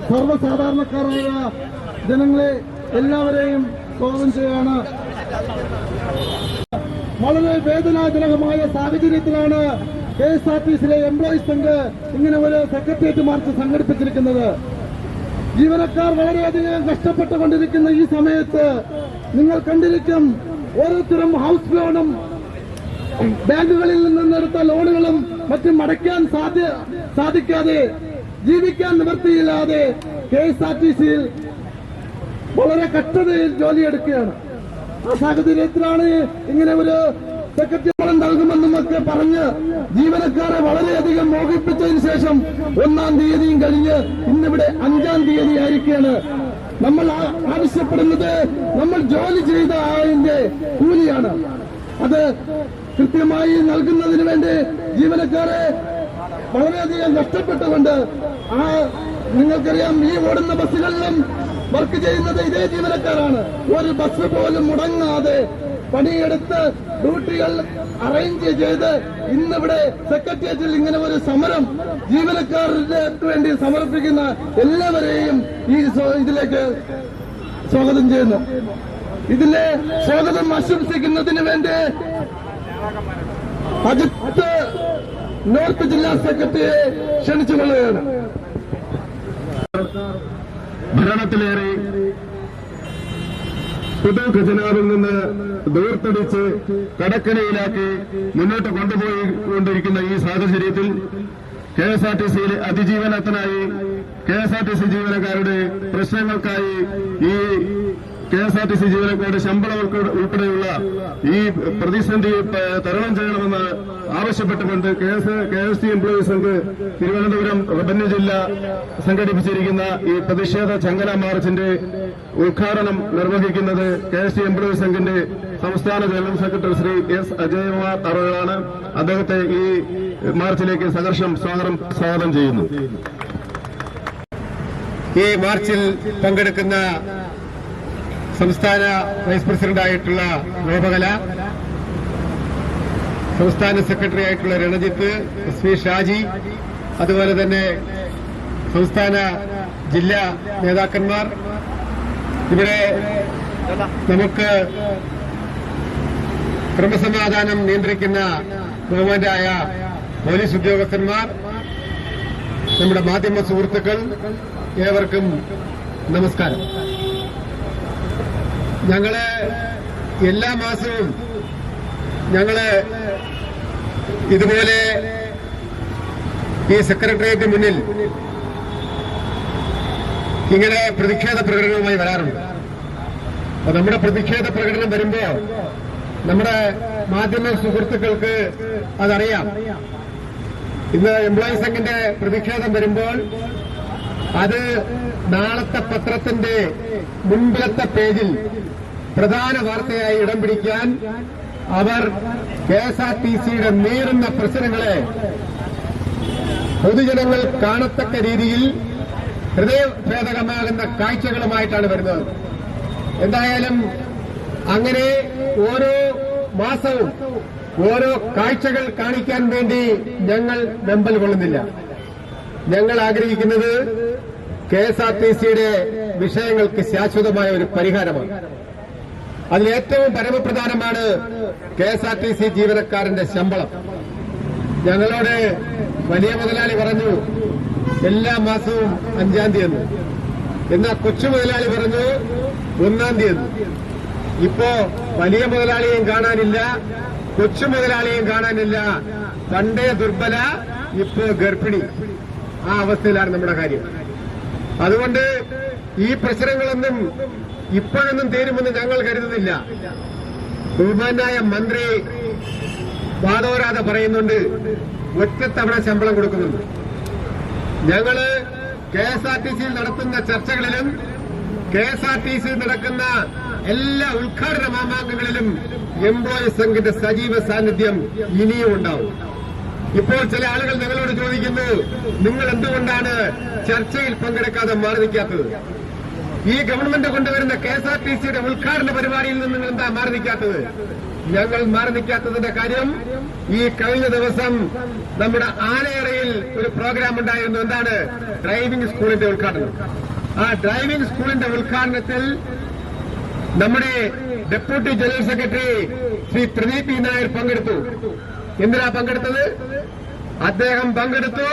സർവ്വസാധാരണക്കാരായ ജനങ്ങളെ എല്ലാവരെയും സ്വാഗതം ചെയ്യാണ്. വളരെ വേദനാജനകമായ സാഹചര്യത്തിലാണ് KSRTCയിലെ എംപ്ലോയീസ് സംഘ് ഇങ്ങനെ ഒരു സെക്രട്ടേറിയറ്റ് മാർച്ച് സംഘടിപ്പിച്ചിരിക്കുന്നത്. ജീവനക്കാർ വളരെയധികം കഷ്ടപ്പെട്ടുകൊണ്ടിരിക്കുന്ന ഈ സമയത്ത് നിങ്ങൾ കണ്ടിരിക്കും, ഓരോരുത്തരും ഹൗസ് ലോണും ബാങ്കുകളിൽ നിന്നെടുത്ത ലോണുകളും മറ്റും അടയ്ക്കാൻ സാധിക്കാതെ ജീവിക്കാൻ നിവൃത്തിയില്ലാതെ KSRTCയിൽ വളരെ കഷ്ടതയിൽ ജോലിയെടുക്കുകയാണ്. ആ സാഹചര്യത്തിലാണ് ഇങ്ങനെ ഒരു സെക്രട്ടറി നൽകുമെന്നും ഒക്കെ പറഞ്ഞ് ജീവനക്കാരെ വളരെയധികം മോഹിപ്പിച്ചതിന് ശേഷം 1-ാം തീയതിയും കഴിഞ്ഞ് ഇന്നിവിടെ 5-ാം തീയതി ആയിരിക്കുകയാണ്. നമ്മൾ ആവശ്യപ്പെടുന്നത് നമ്മൾ ജോലി ചെയ്ത ആളിന്റെ കൂലിയാണ്. അത് കൃത്യമായി നൽകുന്നതിന് വേണ്ടി ജീവനക്കാരെ വളരെയധികം കഷ്ടപ്പെട്ടുകൊണ്ട് നിങ്ങൾക്കറിയാം, ഈ ഓടുന്ന ബസ്സുകളിലും വർക്ക് ചെയ്യുന്നത് ഇതേ ജീവനക്കാരാണ്. ഒരു ബസ് പോലും മുടങ്ങാതെ പണിയെടുത്ത് ഡ്യൂട്ടികൾ അറേഞ്ച് ചെയ്ത് ഇന്നിവിടെ സെക്രട്ടേറിയറ്റിൽ ഇങ്ങനെ ഒരു സമരം ജീവനക്കാർക്ക് വേണ്ടി സമർപ്പിക്കുന്ന എല്ലാവരെയും ഇതിലേക്ക് സ്വാഗതം ചെയ്യുന്നു. ഇതിലെ സ്വാഗതം ആശംസിക്കുന്നതിന് വേണ്ടി അജിത്ത് നോർത്ത് ജില്ലാ സെക്രട്ടറിയെ ക്ഷണിച്ചുകൊള്ളുകയാണ്. ഭരണത്തിലേറെ പൊതുഖജനാവിൽ നിന്ന് ദൂർത്തടിച്ച് കടക്കണിയിലാക്കി മുന്നോട്ട് കൊണ്ടുപോയിക്കൊണ്ടിരിക്കുന്ന ഈ സാഹചര്യത്തിൽ KSRTCയിലെ അതിജീവനത്തിനായി KSRTC ജീവനക്കാരുടെ പ്രശ്നങ്ങൾക്കായി ഈ KSRTC ജീവനക്കാരുടെ ശമ്പളം ഉൾപ്പെടെയുള്ള ഈ പ്രതിസന്ധി തരണം ചെയ്യണമെന്ന് ആവശ്യപ്പെട്ടുകൊണ്ട് KST employees Sangh Thiruvananthapuram revenue ജില്ല സംഘടിപ്പിച്ചിരിക്കുന്ന ഈ പ്രതിഷേധ ചങ്ങല മാർച്ചിന്റെ ഉദ്ഘാടനം നിർവഹിക്കുന്നത് KST എംപ്ലോയീസ് സംഘിന്റെ സംസ്ഥാന general secretary Shri S. Ajayakumar അവറുകളാണ്. അദ്ദേഹത്തെ ഈ മാർച്ചിലേക്ക് സഹർഷം സ്വാഗതം ചെയ്യുന്നു. ഈ മാർച്ചിൽ പങ്കെടുക്കുന്ന സംസ്ഥാന വൈസ് പ്രസിഡന്റായിട്ടുള്ള ഗോപകല, സംസ്ഥാന സെക്രട്ടറി ആയിട്ടുള്ള രണജിത്ത്, SP ഷാജി, അതുപോലെ തന്നെ സംസ്ഥാന ജില്ലാ നേതാക്കന്മാർ, ഇവിടെ നമുക്ക് ക്രമസമാധാനം നിയന്ത്രിക്കുന്ന ബഹുമാന്യരായ പോലീസ് ഉദ്യോഗസ്ഥന്മാർ, നമ്മുടെ മാധ്യമ സുഹൃത്തുക്കൾ, ഏവർക്കും നമസ്കാരം. ഞങ്ങള് എല്ലാ മാസവും ഇതുപോലെ ഈ സെക്രട്ടേറിയറ്റ് മുന്നിൽ ഇങ്ങനെ പ്രതിഷേധ പ്രകടനവുമായി വരാറുണ്ട്. അപ്പൊ നമ്മുടെ പ്രതിഷേധ പ്രകടനം വരുമ്പോ നമ്മുടെ മാധ്യമ സുഹൃത്തുക്കൾക്ക് അതറിയാം. ഇന്ന് എംപ്ലോയീസ് സംഘിന്റെ പ്രതിഷേധം വരുമ്പോൾ അത് നാളത്തെ പത്രത്തിന്റെ മുൻപിലത്തെ പേജിൽ പ്രധാന വാർത്തയായി ഇടം പിടിക്കാൻ അവർ KSRTCയുടെ നേരിടുന്ന പ്രശ്നങ്ങളെ പൊതുജനങ്ങൾ കാണത്തക്ക രീതിയിൽ ഹൃദയഭേദകമാകുന്ന കാഴ്ചകളുമായിട്ടാണ് വരുന്നത്. എന്തായാലും അങ്ങനെ ഓരോ മാസവും ഓരോ കാഴ്ചകൾ കാണിക്കാൻ വേണ്ടി ഞങ്ങൾ വെമ്പൽ കൊള്ളുന്നില്ല. ഞങ്ങൾ ആഗ്രഹിക്കുന്നത് KSRTCയുടെ വിഷയങ്ങൾക്ക് ശാശ്വതമായ ഒരു പരിഹാരമാണ്. അതിലേറ്റവും പരമപ്രധാനമാണ് KSRTC ജീവനക്കാരന്റെ ശമ്പളം. ഞങ്ങളോട് വലിയ മുതലാളി പറഞ്ഞു എല്ലാ മാസവും 5-ാം തീയതി, എന്നാൽ കൊച്ചു മുതലാളി പറഞ്ഞു 1-ാം തീയതി. ഇപ്പോ വലിയ മുതലാളിയെയും കാണാനില്ല, കൊച്ചു മുതലാളിയെയും കാണാനില്ല. പണ്ടേ ദുർബല, ഇപ്പോ ഗർഭിണി. ആ അവസ്ഥയിലാണ് നമ്മുടെ കാര്യം. അതുകൊണ്ട് ഈ പ്രശ്നങ്ങളൊന്നും ഇപ്പോഴൊന്നും തീരുമെന്ന് ഞങ്ങൾ കരുതുന്നില്ല. ബഹുമാനായ മന്ത്രി വാദോരാതെ പറയുന്നുണ്ട് ഒറ്റത്തവണ ശമ്പളം കൊടുക്കുന്നുണ്ട്. ഞങ്ങള് KSRTCയിൽ നടത്തുന്ന ചർച്ചകളിലും KSRTCയിൽ നടക്കുന്ന എല്ലാ ഉദ്ഘാടന മാമാങ്കങ്ങളിലും എംപ്ലോയീസ് സംഘിന്റെ സജീവ സാന്നിധ്യം ഇനിയും ഉണ്ടാവും. ഇപ്പോൾ ചില ആളുകൾ ഞങ്ങളോട് ചോദിക്കുന്നു, നിങ്ങൾ എന്തുകൊണ്ടാണ് ചർച്ചയിൽ പങ്കെടുക്കാതെ മാറി നിൽക്കാത്തത്? ഈ ഗവൺമെന്റ് കൊണ്ടുവരുന്ന KSRTCയുടെ ഉദ്ഘാടന പരിപാടിയിൽ നിന്ന് നിങ്ങൾ എന്താ മാറി നിൽക്കാത്തത്? ഞങ്ങൾ മാറി നിൽക്കാത്തതിന്റെ കാര്യം, ഈ കഴിഞ്ഞ ദിവസം നമ്മുടെ ആനയറയിൽ ഒരു പ്രോഗ്രാം ഉണ്ടായിരുന്നു. എന്താണ്? ഡ്രൈവിംഗ് സ്കൂളിന്റെ ഉദ്ഘാടനം. ആ ഡ്രൈവിംഗ് സ്കൂളിന്റെ ഉദ്ഘാടനത്തിൽ നമ്മുടെ deputy general secretary Shri Pradeep P. Nair പങ്കെടുത്തു. എന്തിനാ പങ്കെടുത്തത്? അദ്ദേഹം പങ്കെടുത്തു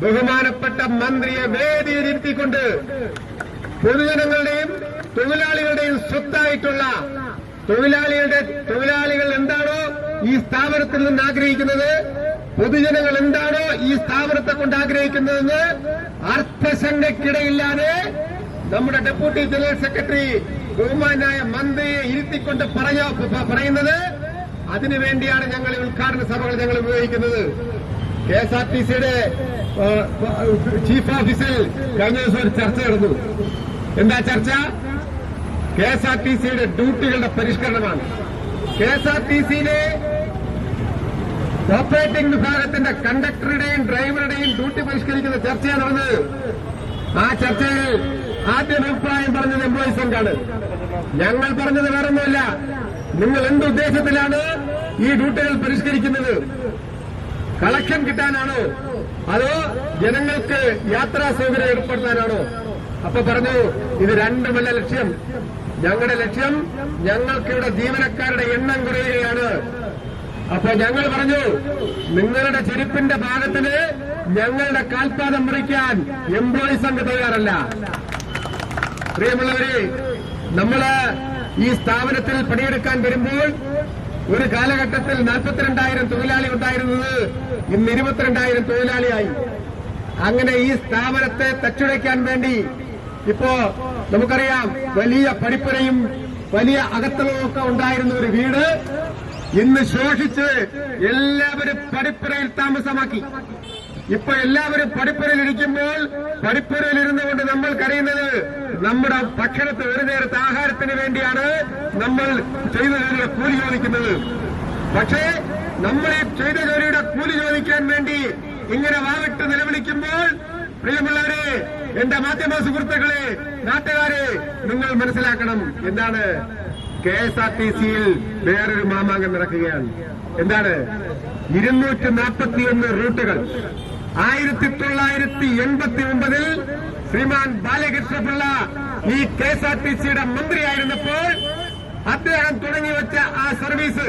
ബഹുമാനപ്പെട്ട മന്ത്രിയെ വേദിയിലിരുത്തിക്കൊണ്ട് പൊതുജനങ്ങളുടെയും തൊഴിലാളികളുടെയും സ്വത്തായിട്ടുള്ള തൊഴിലാളികൾ എന്താണോ ഈ സ്ഥാപനത്തിൽ നിന്ന് ആഗ്രഹിക്കുന്നത്, പൊതുജനങ്ങൾ എന്താണോ ഈ സ്ഥാപനത്തെ കൊണ്ട് ആഗ്രഹിക്കുന്നതെന്ന് അർത്ഥശങ്കയ്ക്കിടയില്ലാതെ നമ്മുടെ ഡെപ്യൂട്ടി ജനറൽ സെക്രട്ടറി ബഹുമാനായ മന്ത്രിയെ ഇരുത്തിക്കൊണ്ട് പറയുന്നത്. അതിനുവേണ്ടിയാണ് ഞങ്ങൾ ഈ ഉദ്ഘാടന സഭകൾ ഞങ്ങൾ ഉപയോഗിക്കുന്നത്. KSRTCയുടെ ചീഫ് ഓഫീസിൽ കഴിഞ്ഞ ദിവസം ഒരു ചർച്ച നടന്നു. എന്താ ചർച്ച? KSRTCയുടെ ഡ്യൂട്ടികളുടെ പരിഷ്കരണമാണ്. KSRTCയിലെ ഓപ്പറേറ്റിംഗ് വിഭാഗത്തിന്റെ കണ്ടക്ടറുടെയും ഡ്രൈവറുടെയും ഡ്യൂട്ടി പരിഷ്കരിക്കുന്ന ചർച്ചയാണ് നടന്നത്. ആ ചർച്ചയിൽ ആദ്യം അഭിപ്രായം പറഞ്ഞത് എംപ്ലോയീസ് സംഘാണ്. ഞങ്ങൾ പറഞ്ഞത് വേറൊന്നുമില്ല, നിങ്ങൾ എന്തുദ്ദേശത്തിലാണ് ഈ ഡ്യൂട്ടികൾ പരിഷ്കരിക്കുന്നത്? കളക്ഷൻ കിട്ടാനാണോ അതോ ജനങ്ങൾക്ക് യാത്രാ സൗകര്യം ഏർപ്പെടുത്താനാണോ? അപ്പൊ പറഞ്ഞു ഇത് രണ്ടുമല്ല ലക്ഷ്യം. ഞങ്ങളുടെ ലക്ഷ്യം ഞങ്ങൾക്കിവിടെ ജീവനക്കാരുടെ എണ്ണം കുറയുകയാണ്. അപ്പൊ ഞങ്ങൾ പറഞ്ഞു നിങ്ങളുടെ ചെരുപ്പിന്റെ ഭാഗത്തിന് ഞങ്ങളുടെ കാൽപാദം മുറിക്കാൻ എംപ്ലോയീസ് സംഘ് തയ്യാറല്ല. പ്രിയമുള്ളവരെ, നമ്മള് ഈ സ്ഥാപനത്തിൽ പണിയെടുക്കാൻ വരുമ്പോൾ ഒരു കാലഘട്ടത്തിൽ 42,000 തൊഴിലാളി ഉണ്ടായിരുന്നത് ഇന്ന് 22,000 തൊഴിലാളിയായി. അങ്ങനെ ഈ സ്ഥാപനത്തെ തച്ചുടയ്ക്കാൻ വേണ്ടി ഇപ്പോ നമുക്കറിയാം വലിയ പടിപ്പുരയും വലിയ അകത്തളവും ഉണ്ടായിരുന്ന ഒരു വീട് ഇന്ന് ശോഷിച്ച് എല്ലാവരും പടിപ്പുരയിൽ താമസമാക്കി. ഇപ്പൊ എല്ലാവരും പടിപ്പുരയിൽ ഇരിക്കുമ്പോൾ പടിപ്പുരയിൽ ഇരുന്നുകൊണ്ട് നമ്മൾ കരയുന്നത് നമ്മുടെ ഭക്ഷണത്തെ ഒരു നേരത്തെ ആഹാരത്തിന് വേണ്ടിയാണ് നമ്മൾ ചെയ്ത ജോലിയുടെ കൂലി ചോദിക്കുന്നത്. പക്ഷേ നമ്മൾ ഈ ചെയ്ത ജോലിയുടെ കൂലി ചോദിക്കാൻ വേണ്ടി ഇങ്ങനെ വാവിട്ട് നിലവിളിക്കുമ്പോൾ പ്രിയമുള്ളവരെ, എന്റെ മാധ്യമ സുഹൃത്തുക്കളെ, നാട്ടുകാരെ, നിങ്ങൾ മനസ്സിലാക്കണം. എന്താണ്? KSRTCയിൽ വേറൊരു മാമാങ്കം നടക്കുകയാണ്. എന്താണ്? 241 റൂട്ടുകൾ 1989 ശ്രീമാൻ ബാലകൃഷ്ണപിള്ള ഈ KSRTCയുടെ മന്ത്രിയായിരുന്നപ്പോൾ അദ്ദേഹം തുടങ്ങിവെച്ച ആ സർവീസ്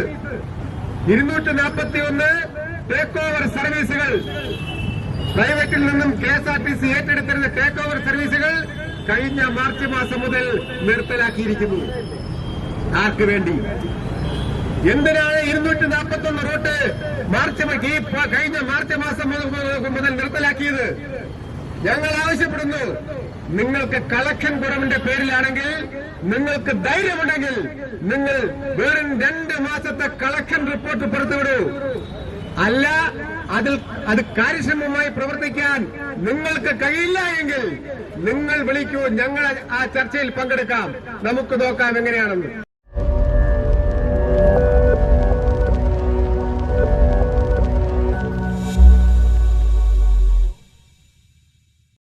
241 ടേക്ക് ഓവർ സർവീസുകൾ, പ്രൈവറ്റിൽ നിന്നും KSRTC ഏറ്റെടുത്തിരുന്ന ടേക്ക് ഓവർ സർവീസുകൾ കഴിഞ്ഞ മാർച്ച് മാസം മുതൽ നിർത്തലാക്കിയിരിക്കുന്നു. ആർക്ക് വേണ്ടി? എന്തിനാണ് 241 റൂട്ട് കഴിഞ്ഞ മാർച്ച് മാസം മുതൽ നിർത്തലാക്കിയത്? ഞങ്ങൾ ആവശ്യപ്പെടുന്നു, നിങ്ങൾക്ക് കളക്ഷൻ കുറവിന്റെ പേരിലാണെങ്കിൽ, നിങ്ങൾക്ക് ധൈര്യമുണ്ടെങ്കിൽ നിങ്ങൾ വെറും 2 മാസത്തെ കളക്ഷൻ റിപ്പോർട്ട് പുറത്തുവിടൂ. അല്ല, അത് കാര്യക്ഷമമായി പ്രവർത്തിക്കാൻ നിങ്ങൾക്ക് കഴിയില്ല എങ്കിൽ നിങ്ങൾ വിളിക്കൂ, ഞങ്ങൾ ആ ചർച്ചയിൽ പങ്കെടുക്കാം. നമുക്ക് നോക്കാം എങ്ങനെയാണെന്ന്.